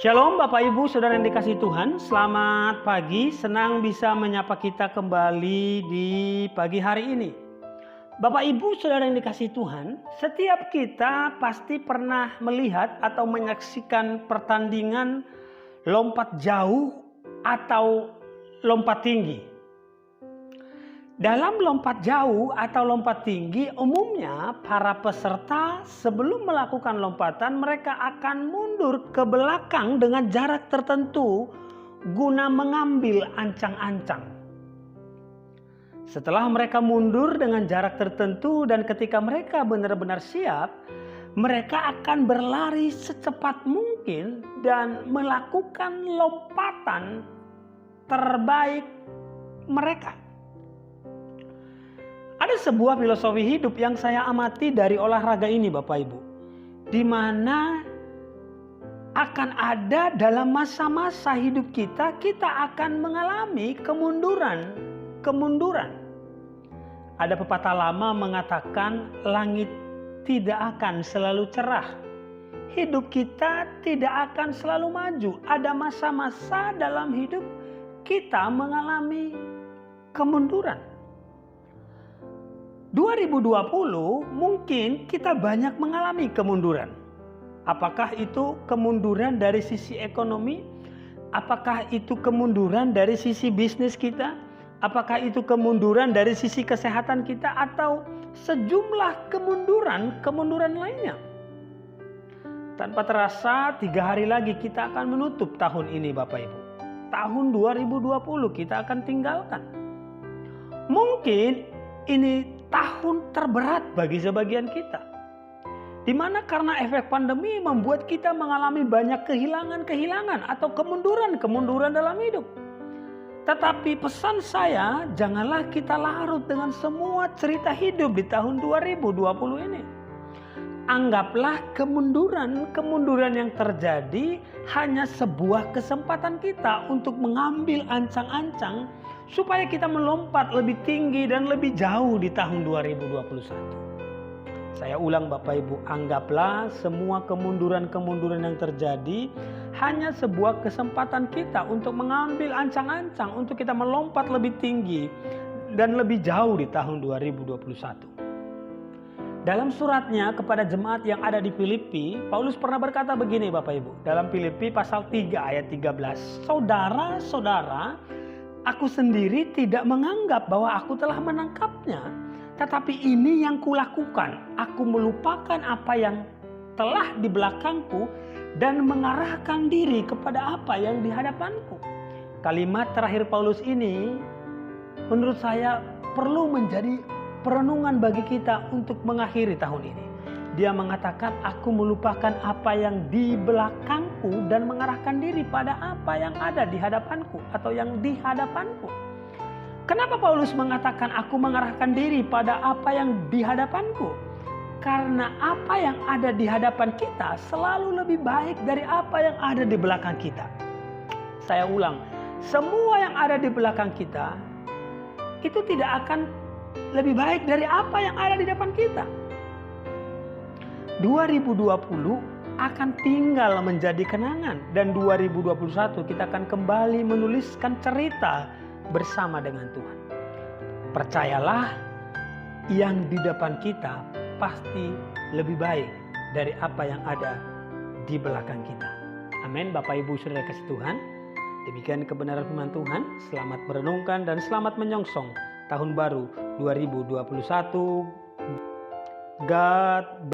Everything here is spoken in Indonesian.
Shalom Bapak Ibu Saudara yang dikasihi Tuhan, selamat pagi, senang bisa menyapa kita kembali di pagi hari ini. Bapak Ibu Saudara yang dikasihi Tuhan, setiap kita pasti pernah melihat atau menyaksikan pertandingan lompat jauh atau lompat tinggi. Dalam lompat jauh atau lompat tinggi, umumnya para peserta sebelum melakukan lompatan mereka akan mundur ke belakang dengan jarak tertentu guna mengambil ancang-ancang. Setelah mereka mundur dengan jarak tertentu dan ketika mereka benar-benar siap, mereka akan berlari secepat mungkin dan melakukan lompatan terbaik mereka. Ada sebuah filosofi hidup yang saya amati dari olahraga ini Bapak Ibu, di mana akan ada dalam masa-masa hidup kita akan mengalami kemunduran. Ada pepatah lama mengatakan langit tidak akan selalu cerah. Hidup kita tidak akan selalu maju. Ada masa-masa dalam hidup kita mengalami kemunduran. 2020 mungkin kita banyak mengalami kemunduran. Apakah itu kemunduran dari sisi ekonomi? Apakah itu kemunduran dari sisi bisnis kita? Apakah itu kemunduran dari sisi kesehatan kita? Atau sejumlah kemunduran lainnya? Tanpa terasa 3 hari lagi kita akan menutup tahun ini Bapak Ibu. Tahun 2020 kita akan tinggalkan. Mungkin ini tahun terberat bagi sebagian kita. Di mana karena efek pandemi membuat kita mengalami banyak kehilangan atau kemunduran dalam hidup. Tetapi pesan saya, janganlah kita larut dengan semua cerita hidup di tahun 2020 ini. Anggaplah kemunduran yang terjadi hanya sebuah kesempatan kita untuk mengambil ancang-ancang supaya kita melompat lebih tinggi dan lebih jauh di tahun 2021. Saya ulang Bapak Ibu, anggaplah semua kemunduran yang terjadi hanya sebuah kesempatan kita untuk mengambil ancang-ancang untuk kita melompat lebih tinggi dan lebih jauh di tahun 2021. Dalam suratnya kepada jemaat yang ada di Filipi, Paulus pernah berkata begini Bapak Ibu. Dalam Filipi pasal 3 ayat 13. Saudara-saudara, aku sendiri tidak menganggap bahwa aku telah menangkapnya. Tetapi ini yang kulakukan. Aku melupakan apa yang telah di belakangku dan mengarahkan diri kepada apa yang di hadapanku. Kalimat terakhir Paulus ini menurut saya perlu menjadi perenungan bagi kita untuk mengakhiri tahun ini. Dia mengatakan, aku melupakan apa yang di belakangku dan mengarahkan diri pada apa yang ada di hadapanku atau yang di hadapanku. Kenapa Paulus mengatakan aku mengarahkan diri pada apa yang di hadapanku? Karena apa yang ada di hadapan kita selalu lebih baik dari apa yang ada di belakang kita. Saya ulang, semua yang ada di belakang kita itu tidak akan lebih baik dari apa yang ada di depan kita. 2020 akan tinggal menjadi kenangan dan 2021 kita akan kembali menuliskan cerita bersama dengan Tuhan. Percayalah, yang di depan kita pasti lebih baik dari apa yang ada di belakang kita. Amin. Bapak Ibu Saudara kasih Tuhan, demikian kebenaran firman Tuhan. Selamat merenungkan dan selamat menyongsong tahun baru 2021. God